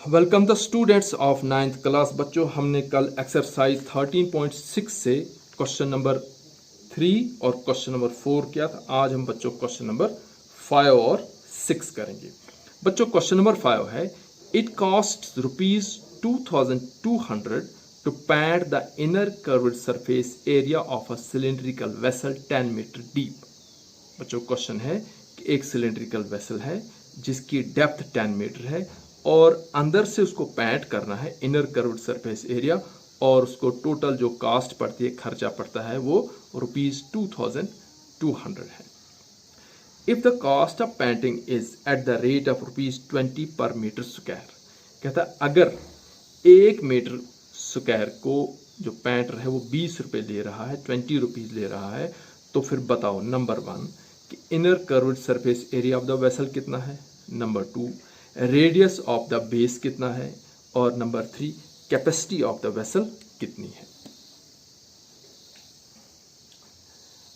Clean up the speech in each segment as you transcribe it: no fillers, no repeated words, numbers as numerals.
Welcome the students of 9th class. बच्चों, हमने कल एक्सरसाइज 13.6 से क्वेश्चन नंबर 3 और क्वेश्चन नंबर 4 किया था। आज हम बच्चों क्वेश्चन नंबर 5 और 6 करेंगे। बच्चों, क्वेश्चन नंबर 5 है, it cost ₹2200 to paint the inner curved surface area of a cylindrical vessel 10 metre deep. बच्चों, क्वेश्चन है कि एक सिलेंड्रिकल वेसल है जिसकी डेप्थ 10 मीटर है और अंदर से उसको पैड करना है इनर कर्व्ड सरफेस एरिया, और उसको टोटल जो कास्ट पड़ती है, खर्चा पड़ता है, वो ₹2200 है। If the cost of painting is at the rate of ₹20 पर मीटर स्क्वायर। कहता है अगर 1 मीटर स्क्वायर को जो पेंटर है वो 20 रुपये ले रहा है, 20 रुपीज़ ले रहा है, तो फिर बताओ नंबर 1 कि inner curved surface area of the vessel कितना है, number 2 radius of the base कितना है, और number 3 capacity of the vessel कितनी है।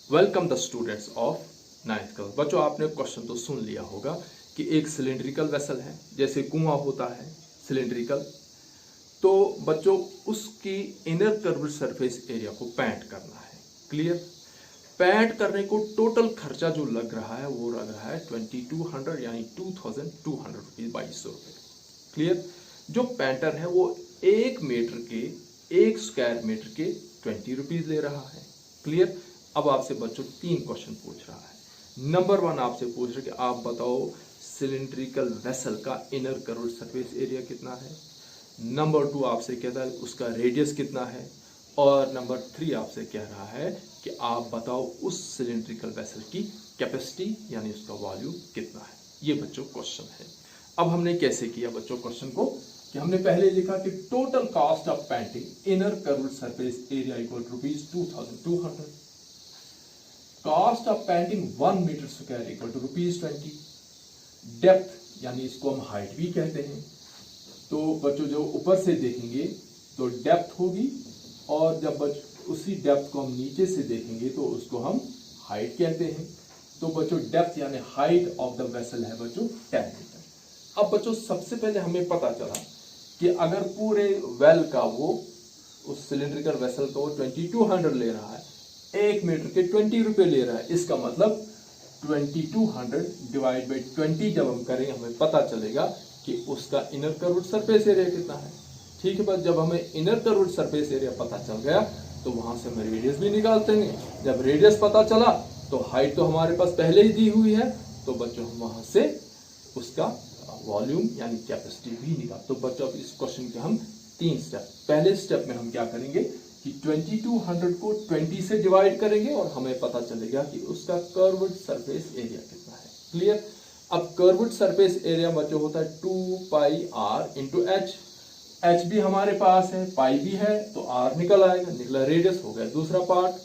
Welcome the students of 9th class. बच्चों, आपने क्वेश्चन तो सुन लिया होगा कि एक सिलेंड्रिकल वेसल है, जैसे कुआं होता है सिलेंड्रिकल, तो बच्चों उसकी इनर कर्व्ड सरफेस एरिया को पैड करना है। क्लियर? पैड करने को टोटल खर्चा जो लग रहा है वो लग रहा है 2200 यानी 2200 रुपीज, 2200 रुपये। क्लियर? जो पेंटर है वो 1 मीटर के 1 स्क्वायर मीटर के 20 रुपीज ले रहा है। क्लियर? अब आपसे बच्चों 3 क्वेश्चन पूछ रहा है। नंबर 1 आपसे पूछ रहा है कि आप बताओ सिलेंड्रिकल वेसल का इनर कर्व्ड सरफेस एरिया कितना है। नंबर 2 आपसे कहता है उसका रेडियस कितना है, और नंबर 3 आपसे कह रहा है कि आप बताओ उस सिलेंड्रिकल वेसल की कैपेसिटी यानी उसका वॉल्यूम कितना है। ये बच्चों क्वेश्चन है। अब हमने कैसे किया बच्चों क्वेश्चन को, कि हमने पहले लिखा कि total cost of painting inner curved surface area equal ₹2200, cost of painting 1 metre square equal to ₹20, depth यानी इसको हम हाइट भी कहते हैं। तो बच्चों जो ऊपर से देखेंगे तो डेप्थ होगी, और जब उसी डेप्थ को हम नीचे से देखेंगे तो उसको हम हाइट कहते हैं। तो बच्चों डेप्थ यानी हाइट ऑफ द वेसल है बच्चों 10 मीटर। अब बच्चों सबसे पहले हमें पता चला कि अगर पूरे वेल का वो उस सिलेंड्रिकल वेसल का वो 2200 ले रहा है, 1 मीटर के 20 रुपये ले रहा है, इसका मतलब 2200 डिवाइड बाई 20 जब हम करेंगे हमें पता चलेगा कि उसका इनर कर्व्ड सरफेस एरिया कितना है। ठीक है, बस जब हमें इनर कर्व्ड सरफेस एरिया पता चल गया तो वहां से हम रेडियस भी निकाल देंगे। जब रेडियस पता चला तो हाइट तो हमारे पास पहले ही दी हुई है, तो बच्चों हम वहां से उसका वॉल्यूम यानी कैपेसिटी भी निकाल। तो बच्चों अब इस क्वेश्चन के हम 3 स्टेप, पहले स्टेप में हम क्या करेंगे कि 2200 को 20 से डिवाइड करेंगे और हमें पता चलेगा कि उसका कर्व्ड सरफेस एरिया कितना है। क्लियर? अब कर्व्ड सरफेस एरिया बच्चों होता है 2πr इंटू एच। एच भी हमारे पास है, पाई भी है, तो आर निकल आएगा, निकला रेडियस हो गया दूसरा पार्ट।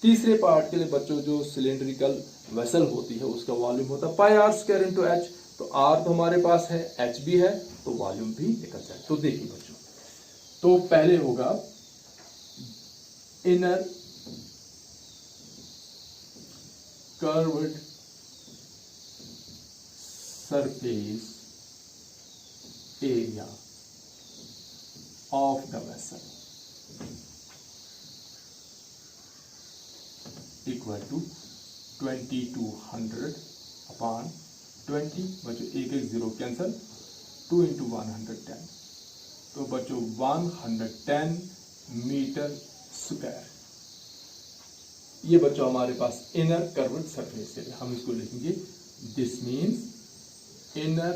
तीसरे पार्ट के लिए बच्चों जो सिलेंड्रिकल वेसल होती है उसका वॉल्यूम होता है πr² इंटू एच। तो आर तो हमारे पास है, एच भी है, तो वॉल्यूम भी निकल जाए। तो देखिए बच्चों, तो पहले होगा inner curved surface area of the vessel equal to 2200 upon 20। बच्चों एक एक जीरो कैंसिल, 2 into 110, तो बच्चों 110 मीटर स्क्वायर। ये बच्चों हमारे पास इनर कर्व्ड सरफेस एरिया, हम इसको लिखेंगे this means inner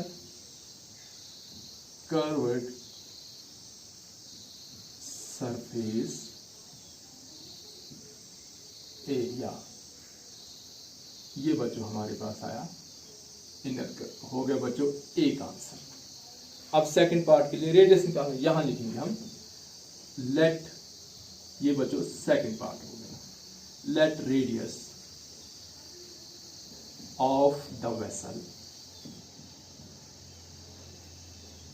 curved surface area. ये बच्चों हमारे पास आया इनर कर्व, हो गया बच्चों एक आंसर। अब सेकंड पार्ट के लिए रेडियस निकालना, यहां लिखेंगे हम लेट, ये बच्चों सेकंड पार्ट हो गया, late radius of the vessel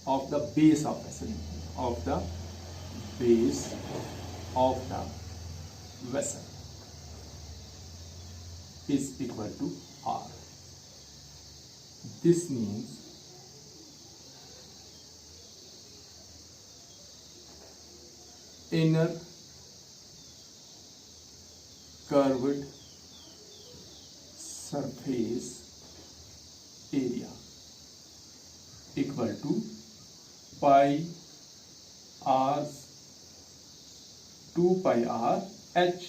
of the base of vessel of the base of the vessel is equal to R. This means inner curved surface area equal to pi R 2 pi R H.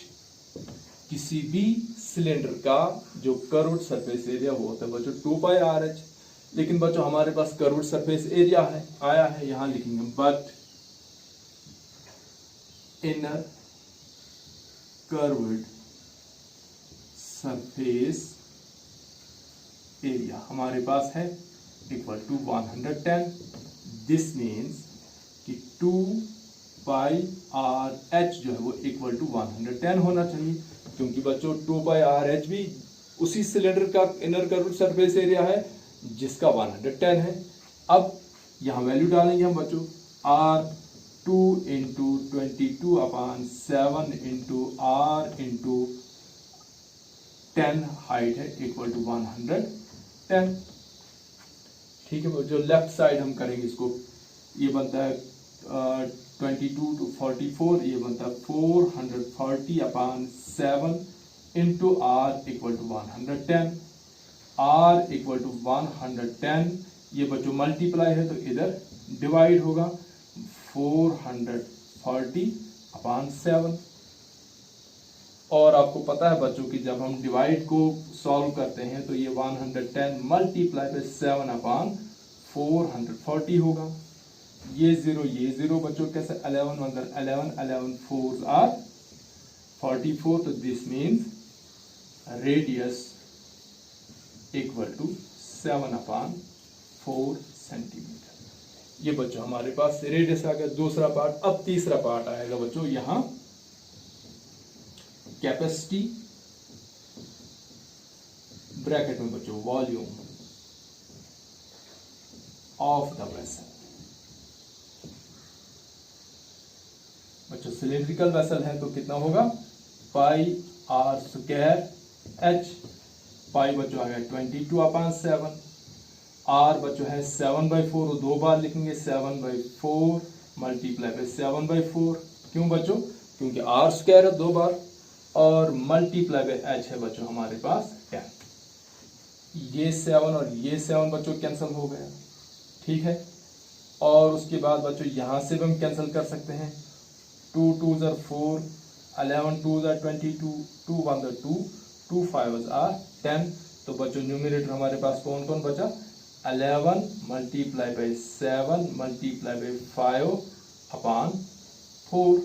किसी भी cylinder का जो curved surface area वो होता है बच्चों 2 pi R H. लेकिन बच्चों हमारे पास कर्व्ड सरफेस एरिया है आया है, यहां लिखेंगे but inner curved surface area हमारे पास है इक्वल टू 110। दिस मीन्स कि 2 पाई आर एच जो है वो इक्वल टू 110 होना चाहिए, क्योंकि बच्चों 2 पाई आर एच भी उसी सिलेंडर का इनर कर्व्ड सरफेस एरिया है जिसका 110 है। अब यहां वैल्यू डालेंगे हम बच्चों, R 2 into 22/7 into R into 10 height है इक्वल टू 110। ठीक है, जो लेफ्ट साइड हम करेंगे इसको, ये बनता है 22 to 44, ये बनता है 440/7 into R equal to 110। R equal to 110, ये बच्चों मल्टीप्लाई है तो इधर डिवाइड होगा 440/7। और आपको पता है बच्चों कि जब हम डिवाइड को सॉल्व करते हैं तो ये 110 मल्टीप्लाई बाय 7/440 होगा। ये जीरो बच्चों कैसे 11 अंदर 11 4 आर 44, तो this means radius equal to 7/4 centimetre. ये बच्चों हमारे पास रेडियस आ गया दूसरा पार्ट। अब तीसरा पार्ट आएगा बच्चों, यहां कैपेसिटी ब्रैकेट में बच्चों वॉल्यूम ऑफ द वेसल। बच्चों सिलिंड्रिकल वेसल है तो कितना होगा, पाई आर स्क्वायर एच। पाई बच्चों आ गया 22/7, आर बच्चों है 7/4, और 2 बार लिखेंगे 7/4 मल्टीप्लाई बाय 7/4। क्यों बच्चों, क्योंकि आर स्क्वायर है 2 बार, और मल्टीप्लाई बाय एच है बच्चों हमारे पास 10। ये 7 और ये 7 बच्चों कैंसिल हो गया, ठीक है। और उसके बाद बच्चों यहां से भी हम कैंसिल कर सकते हैं, 2 2s are 4, 11 2s are 22, 2 1s are 2, 2 5s are 10। तो बच्चों न्यूमरेटर हमारे पास कौन कौन बचा, 11 मल्टीप्लाई बाय 7 मल्टीप्लाई बाय 5/4।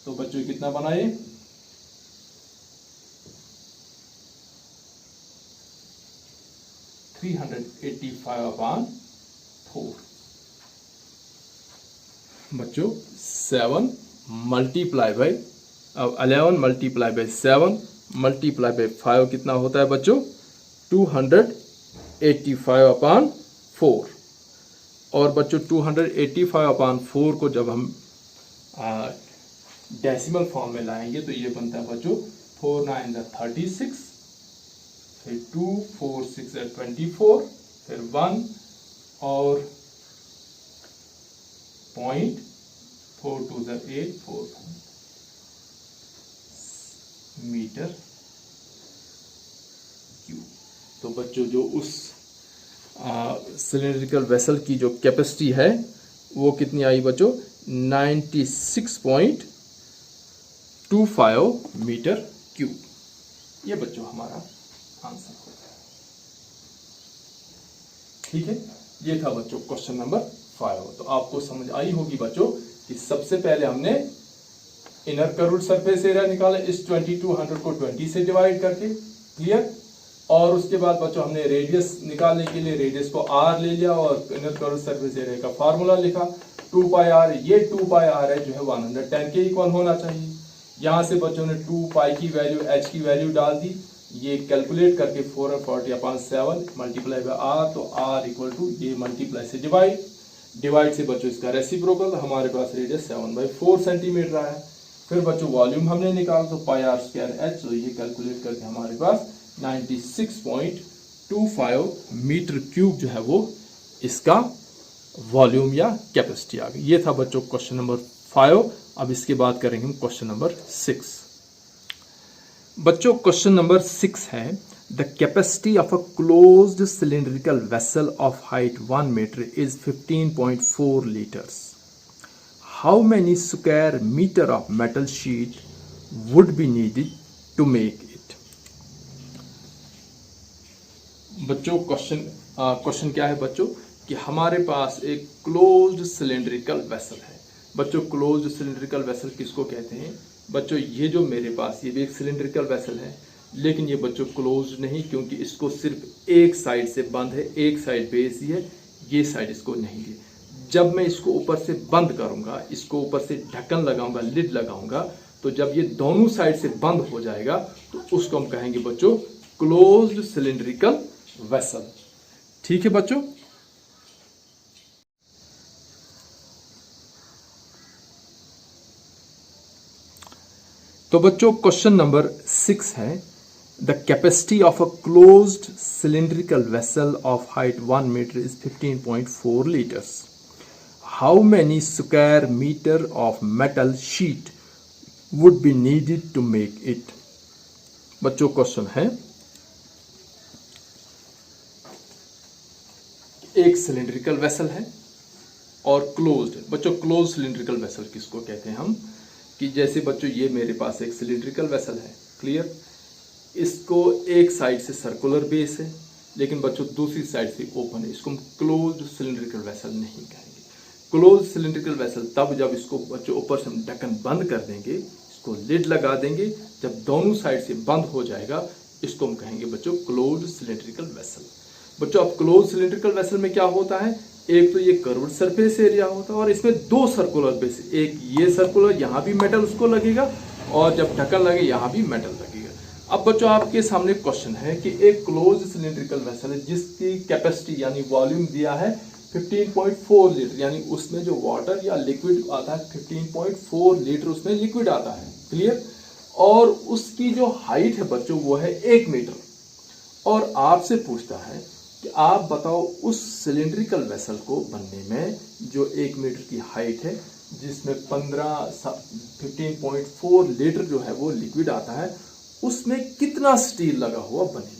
तो बच्चों कितना बनाए, 385/4। बच्चों 7 multiply by 11 multiply by 7 multiply by 5 कितना होता है बच्चों, 285/4। और बच्चों 285/4 को जब हम डेसिमल फॉर्म में लाएंगे तो ये बनता है बच्चों 4 9 36, फिर 2 4 6 24, फिर 1 और 0.4 2 8 4 मीटर क्यूब। तो बच्चों जो उस सिलिंड्रिकल वेसल की जो कैपेसिटी है वो कितनी आई बच्चों, 96.25 मीटर क्यूब। ये बच्चों हमारा आंसर होगा, ठीक है। ये था बच्चों क्वेश्चन नंबर 5। तो आपको समझ आई होगी बच्चों कि सबसे पहले हमने इनर कर्व्ड सरफेस एरिया निकाला इस 2200 को 20 से डिवाइड करके, क्लियर। और उसके बाद बच्चों हमने रेडियस निकालने के लिए रेडियस को r ले लिया और इनर कर्व्ड सरफेस एरिया का फार्मूला लिखा 2 पाई r। ये 2 पाई r है जो है 110 के इक्वल होना चाहिए। यहां से बच्चों ने 2 पाई की वैल्यू h की वैल्यू डाल दी, ये कैलकुलेट करके 440/7 मल्टीप्लाई बाय r, तो r इक्वल टू ये मल्टीप्लाई से डिवाइड से बच्चों इसका रेसिप्रोकल, हमारे पास रेडियस 7/4 सेंटीमीटर आया। फिर बच्चों वॉल्यूम हमने निकाला तो पाई आर स्क्वायर एच, तो ये कैलकुलेट करके हमारे पास 96.25 मीटर क्यूब जो है वो इसका वॉल्यूम या कैपेसिटी आ गई। ये था बच्चों क्वेश्चन नंबर 5। अब इसके बाद करेंगे हम क्वेश्चन नंबर 6। बच्चों क्वेश्चन नंबर 6 है, the capacity of a closed cylindrical vessel of height 1 metre is 15.4 litres. How many square metre of metal sheet would be needed to make it. बच्चों question क्या है बच्चों कि हमारे पास एक क्लोज्ड सिलिंड्रिकल वेसल है। बच्चों क्लोज्ड सिलिंड्रिकल वेसल किसको कहते हैं? बच्चों ये जो मेरे पास ये भी एक सिलिंड्रिकल वेसल है, लेकिन ये बच्चों क्लोज्ड नहीं, क्योंकि इसको सिर्फ एक साइड से बंद है, एक साइड बेस ही है, ये साइड इसको नहीं है। जब मैं इसको ऊपर से बंद करूंगा, इसको ऊपर से ढक्कन लगाऊंगा, लिड लगाऊंगा, तो जब ये दोनों साइड से बंद हो जाएगा तो उसको हम कहेंगे बच्चों क्लोज्ड सिलिंड्रिकल वेसल। ठीक है बच्चों। तो बच्चों क्वेश्चन नंबर 6 है, the capacity of a closed cylindrical vessel of height 1 metre is 15.4 litres. How many square metre of metal sheet would be needed to make it. बच्चों क्वेश्चन है, एक cylindrical vessel है और क्लोज्ड है। बच्चों close cylindrical vessel किसको कहते हैं हम? कि जैसे बच्चों ये मेरे पास एक सिलिंड्रिकल वेसल है, क्लियर, इसको एक साइड से सर्कुलर बेस है, लेकिन बच्चों दूसरी साइड से ओपन है, इसको हम क्लोज्ड सिलिंड्रिकल वेसल नहीं कहेंगे। क्लोज सिलिंड्रिकल वेसल तब जब इसको बच्चों ऊपर से हम ढक्कन बंद कर देंगे, इसको लिड लगा देंगे, जब दोनों साइड से बंद हो जाएगा इसको हम कहेंगे बच्चों क्लोज्ड सिलिंड्रिकल वेसल। बच्चों अब क्लोज सिलिंड्रिकल वेसल में क्या होता है, एक तो ये कर्व्ड सरफेस एरिया होता है और इसमें दो सर्कुलर बेस, एक ये सर्कुलर, यहाँ भी मेटल उसको लगेगा और जब ढक्कन लगे यहाँ भी मेटल लगेगा। अब बच्चों आपके सामने क्वेश्चन है कि एक क्लोज सिलिंड्रिकल वेसल है जिसकी कैपेसिटी यानी वॉल्यूम दिया है 15.4 लीटर, यानी उसमें जो वाटर या लिक्विड आता है 15.4 लीटर उसमें लिक्विड आता है, क्लियर। और उसकी जो हाइट है बच्चों वो है 1 मीटर। और आपसे पूछता है कि आप बताओ उस सिलिंड्रिकल वेसल को बनने में जो 1 मीटर की हाइट है, जिसमें 15.4 लीटर जो है वो लिक्विड आता है, उसमें कितना स्टील लगा हुआ बनने में।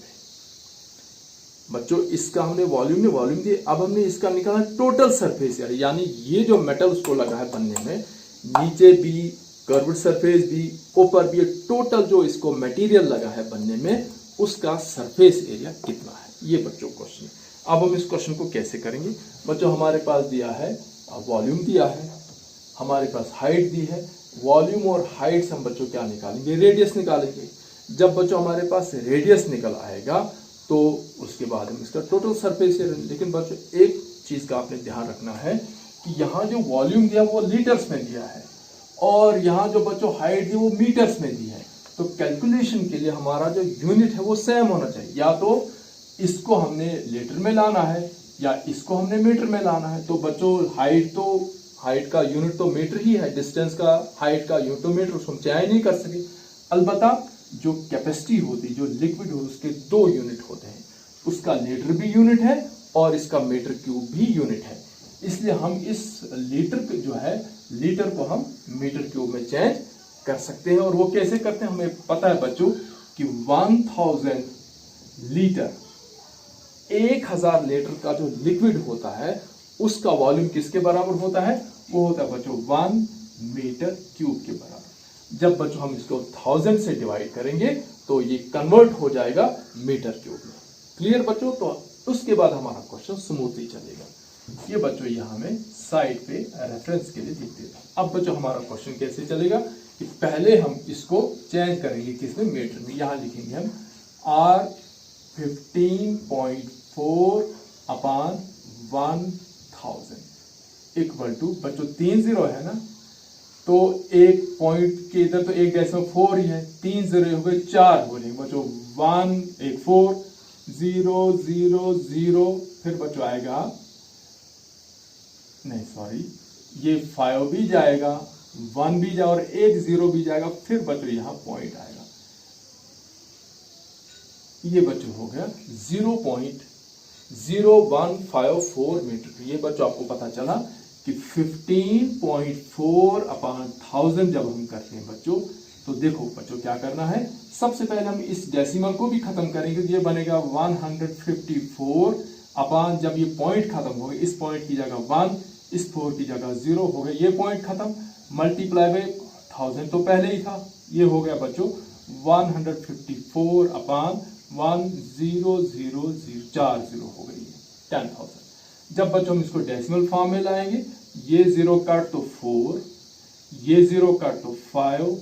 बच्चों इसका हमने वॉल्यूम दिए, अब हमने इसका निकाला टोटल सरफेस एरिया, यानी ये जो मेटल उसको लगा है बनने में, नीचे भी कर्व्ड सरफेस भी ऊपर भी, टोटल जो इसको मटेरियल लगा है बनने में उसका सरफेस एरिया कितना है, ये बच्चों क्वेश्चन है। अब हम इस क्वेश्चन को कैसे करेंगे? बच्चों हमारे पास दिया है वॉल्यूम दिया है, हमारे पास हाइट दी है, वॉल्यूम और हाइट से हम बच्चों क्या निकालेंगे, रेडियस निकालेंगे। जब बच्चों हमारे पास रेडियस निकल आएगा तो उसके बाद हम इसका टोटल सरफेस एरिया। लेकिन बच्चों एक चीज का आपने ध्यान रखना है कि यहाँ जो वॉल्यूम दिया वो लीटर्स में दिया है और यहाँ जो बच्चों हाइट दी वो मीटर्स में दी है, तो कैलकुलेशन के लिए हमारा जो यूनिट है वो सेम होना चाहिए। या तो इसको हमने लीटर में लाना है या इसको हमने मीटर में लाना है। तो बच्चों हाइट का यूनिट तो मीटर ही है, डिस्टेंस का हाइट का यूनिट तो मीटर, उसको हम चेंज नहीं कर सके। अलबत्ता जो कैपेसिटी होती है, जो लिक्विड हो, उसके 2 यूनिट होते हैं, उसका लीटर भी यूनिट है और इसका मीटर क्यूब भी यूनिट है। इसलिए हम इस लीटर जो है, लीटर को हम मीटर क्यूब में चेंज कर सकते हैं। और वो कैसे करते हैं हमें पता है बच्चों कि 1000 लीटर, 1000 लीटर का जो लिक्विड होता है उसका वॉल्यूम किसके बराबर होता है? वो होता है बच्चों 1 मीटर क्यूब के बराबर। जब बच्चों हम इसको 1000 से डिवाइड करेंगे तो ये कन्वर्ट हो जाएगा मीटर क्यूब में। क्लियर बच्चों? तो उसके बाद हमारा क्वेश्चन स्मूथली चलेगा। ये बच्चों यहाँ में साइड पे रेफरेंस के लिए लिख देता हूं। अब बच्चों हमारा क्वेश्चन कैसे चलेगा कि पहले हम इसको चेंज करेंगे किसमें, मीटर में। यहां लिखेंगे हम R 15.4 अपॉन 1000 इक्वल टू, बच्चों 3 0 है ना, तो एक पॉइंट के इधर तो एक डेसिमल 4 ही है, 3 0 हो गए 4 हो जाएंगे बच्चों, 1 एक 4 0 0 0, फिर बच्चों आएगा, नहीं सॉरी, ये 5 भी जाएगा, 1 भी जाएगा और एक 0 भी जाएगा, फिर बच्चों यहां पॉइंट आएगा। ये बच्चों हो गया 0.0154 मीटर। ये बच्चों आपको पता चला कि 15.4/1000 जब हम करते हैं बच्चों, तो देखो बच्चों क्या करना है, सबसे पहले हम इस डेसिमल को भी खत्म करेंगे, तो ये बनेगा 154 अपान, जब ये पॉइंट खत्म हो गए, इस पॉइंट की जगह 1, इस 4 की जगह 0 हो गए, ये पॉइंट खत्म, मल्टीप्लाई बाय 1000 तो पहले ही था, ये हो गया बच्चों 154 अपान 100,040 हो गई है 10,000। जब बच्चों हम इसको डेसिमल फॉर्म में लाएंगे, ये 0 काट तो 4, ये 0 काट तो 5,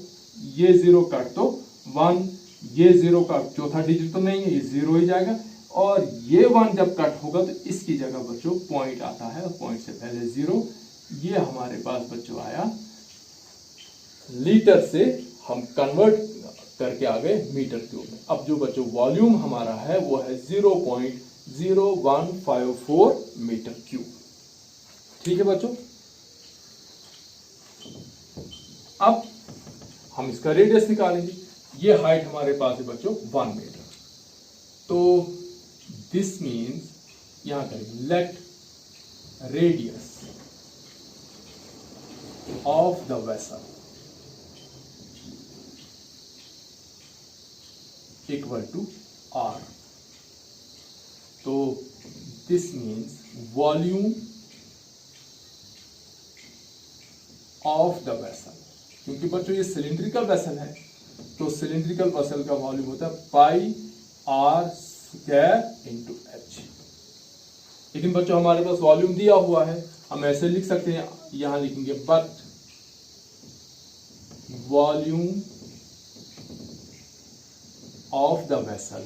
ये 0 काट तो 1, ये 0 का चौथा डिजिट तो नहीं है, ये 0 ही जाएगा, और ये 1 जब कट होगा तो इसकी जगह बच्चों पॉइंट आता है, और पॉइंट से पहले 0, ये हमारे पास बच्चों आया लीटर से हम कन्वर्ट करके आ गए मीटर क्यूब में। अब जो बच्चों वॉल्यूम हमारा है वो है 0.0154 मीटर क्यूब। ठीक है बच्चों, अब हम इसका रेडियस निकालेंगे। ये हाइट हमारे पास है बच्चों 1 मीटर, तो दिस मीन्स यहां करेंगे let radius of the vessel equal to R। तो this means volume of the vessel, क्योंकि बच्चों ये सिलिंड्रिकल वेसल है, तो सिलिंड्रिकल वेसल का वॉल्यूम होता है पाई R स्क्वायर इंटू H। लेकिन बच्चों हमारे पास वॉल्यूम दिया हुआ है, हम ऐसे लिख सकते हैं, यहां लिखेंगे but volume of the vessel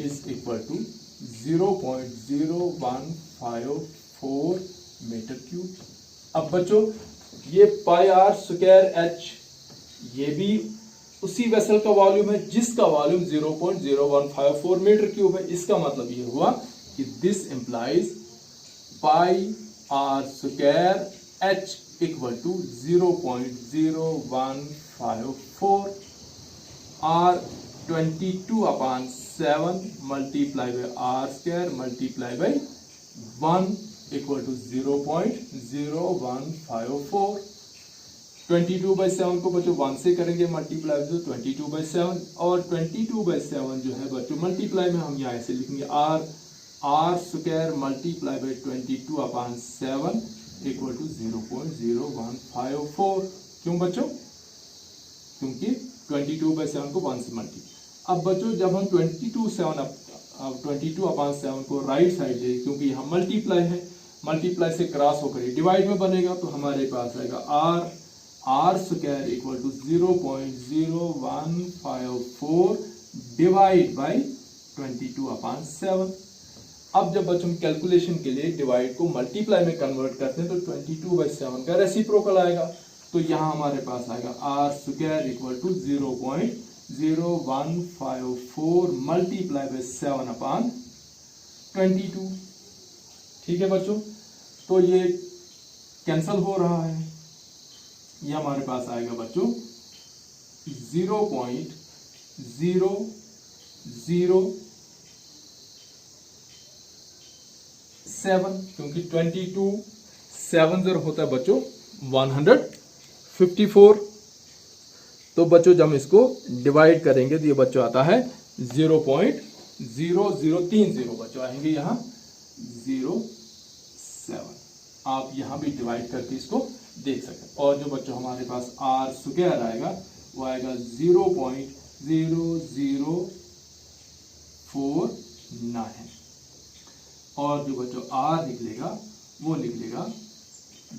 is equal to 0.0154 metre cube. अब बच्चों ये पाई आर स्क्वायर एच, ये भी उसी वेसल का वॉल्यूम है जिसका वॉल्यूम 0.0154 मीटर क्यूब है। इसका मतलब ये हुआ कि this implies pi R square H equal to 0.0154 R 22/7 multiply by R square multiply by 1 equal to 0.0154। 22/7 को बच्चों 1 से करेंगे मल्टीप्लाई तो 22/7, और 22/7 जो है बच्चों मल्टीप्लाई में हम यहाँ ऐसे लिखेंगे R square multiply by 22/7 equal to 0.0154। क्यों बच्चों? क्योंकि 22/7 को 1 से मल्टीप्लाई। अब बच्चों जब हम 22/7 को राइट साइड ले, क्योंकि यहाँ मल्टीप्लाई है, मल्टीप्लाई से क्रॉस होकर डिवाइड में बनेगा, तो हमारे पास आएगा R square equal to 0.0154 divide by 22/7। अब जब बच्चों कैलकुलेशन के लिए डिवाइड को मल्टीप्लाई में कन्वर्ट करते हैं तो 22/7 का रेसिप्रोकल आएगा, तो यहां हमारे पास आएगा R square equal to 0.0154 multiply by 7/22। ठीक है बच्चों, तो ये कैंसल हो रहा है, ये हमारे पास आएगा बच्चों 0.007, क्योंकि 22/7 होता है बच्चों 154। तो बच्चों जब हम इसको डिवाइड करेंगे तो ये बच्चों आता है 0.0030 बच्चों आएंगे यहाँ 07। आप यहाँ भी डिवाइड करके इसको देख सकते हैं। और जो बच्चों हमारे पास R स्क्वायर आएगा वो आएगा 0.0049, और जो बच्चों R निकलेगा वो निकलेगा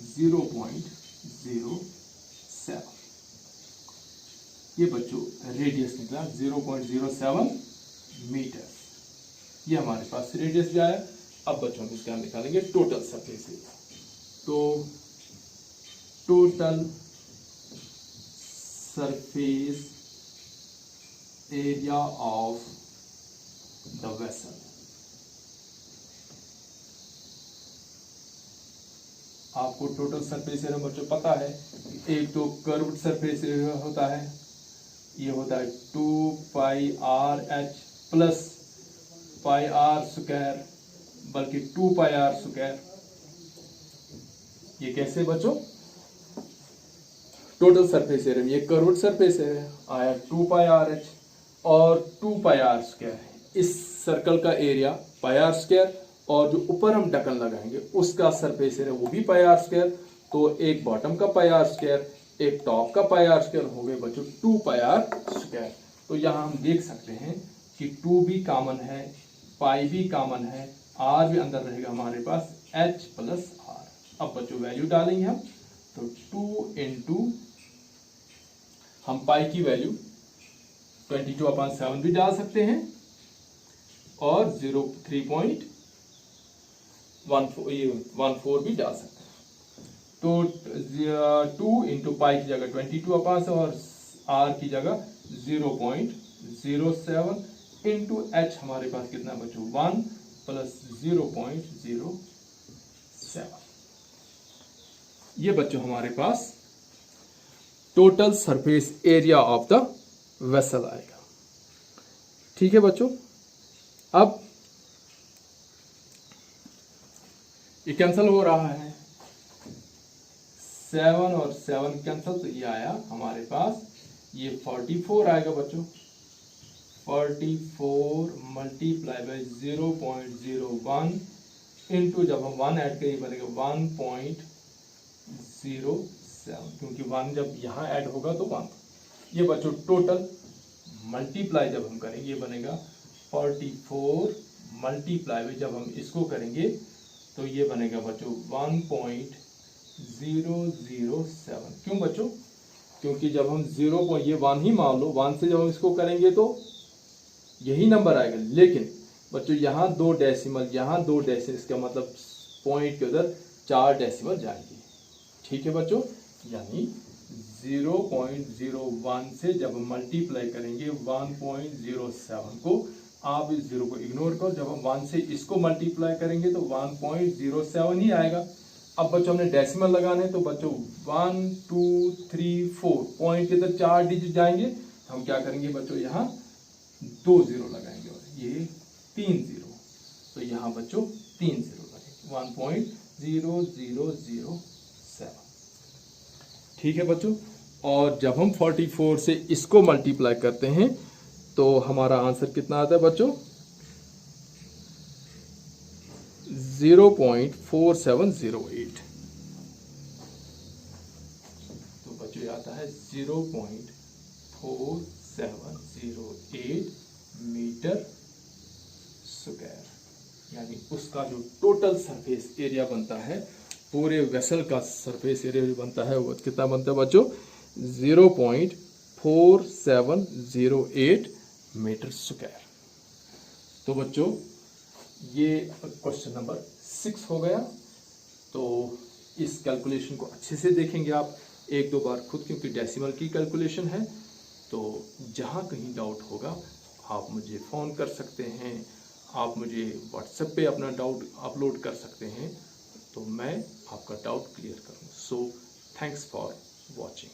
0.07। ये बच्चों रेडियस निकला 0.07 मीटर, ये हमारे पास रेडियस जाए। अब बच्चों हम इसका निकालेंगे टोटल सरफेस एरिया। तो total surface area of the vessel, आपको टोटल सरफेस एरिया बच्चों पता है, एक तो कर्व्ड सरफेस एरिया होता है, ये होता है 2 pi R H plus pi R square बल्कि 2 पाई आर स्क्वायर। ये कैसे बच्चों? टोटल सरफेस एरिया, ये कर्व्ड सरफेस एरिया आया 2 पाई आर एच और 2 पाई आर स्क्वायर है। इस सर्कल का एरिया पाई आर स्क्वायर और जो ऊपर हम ढक्कन लगाएंगे उसका सरफेस एरिया वो भी पाई आर स्क्वायर। तो एक बॉटम का पाई आर स्क्वायर, एक टॉप का पाई आर स्क्वायर हो गए बच्चों 2 पाई आर स्क्वायर। तो यहाँ हम देख सकते हैं कि 2 भी कॉमन है, पाई भी कॉमन है, आर भी अंदर रहेगा हमारे पास h प्लस आर। अब बच्चों वैल्यू डालेंगे हम, तो 2 इंटू हम पाई की वैल्यू 22/7 भी डाल सकते हैं और 0.14 भी डाल सकते हैं। तो 2 इंटू पाई की जगह 22/7 और आर की जगह 0.07 इंटू एच हमारे पास कितना बच्चों 1 प्लस 0.07। ये बच्चों हमारे पास total surface area of the vessel आएगा। ठीक है बच्चों, अब ये कैंसिल हो रहा है, 7 और 7 कैंसिल, तो ये आया हमारे पास, ये 44 आएगा बच्चों। 44 मल्टीप्लाई बाई 0.01 इंटू जब हम 1 ऐड करें बनेगा 1.07, क्योंकि 1 जब यहाँ ऐड होगा तो 1। ये बच्चों टोटल मल्टीप्लाई जब हम करेंगे ये बनेगा 44 मल्टीप्लाई में जब हम इसको करेंगे तो ये बनेगा बच्चों 1.007। क्यों बच्चों? क्योंकि जब हम 0 ये 1 ही मान लो, 1 से जब हम इसको करेंगे तो यही नंबर आएगा। लेकिन बच्चों यहाँ 2 डेसिमल, यहाँ 2 डेसिमल, इसका मतलब पॉइंट के उधर 4 डेसिमल जाएंगे। ठीक है बच्चों, यानी 0.01 से जब हम मल्टीप्लाई करेंगे 1.07 को, आप इस 0 को इग्नोर करो, जब हम 1 से इसको मल्टीप्लाई करेंगे तो 1.07 ही आएगा। अब बच्चों हमने डेसिमल लगाने, तो बच्चों 1 2 3 4 पॉइंट के इधर 4 डिजिट जाएंगे, हम क्या करेंगे बच्चों यहाँ 2 0 लगाएंगे और ये 3 0, तो यहाँ बच्चों 3 0 लगेंगे 1.0007। ठीक है बच्चों, और जब हम 44 से इसको मल्टीप्लाई करते हैं तो हमारा आंसर कितना आता है बच्चों 0.4708। तो बच्चों ये आता है 0.4708 मीटर स्क्वायर, यानी उसका जो टोटल सरफेस एरिया बनता है, पूरे वेसल का सरफेस एरिया जो बनता है वो कितना बनता है बच्चों 0.4708 मीटर स्क्वायर। तो बच्चों ये क्वेश्चन नंबर 6 हो गया। तो इस कैलकुलेशन को अच्छे से देखेंगे आप 1-2 बार खुद, क्योंकि डेसिमल की कैलकुलेशन है। तो जहाँ कहीं डाउट होगा आप मुझे फ़ोन कर सकते हैं, आप मुझे व्हाट्सएप पे अपना डाउट अपलोड कर सकते हैं, तो मैं आपका डाउट क्लियर करूँगा। So thanks for watching.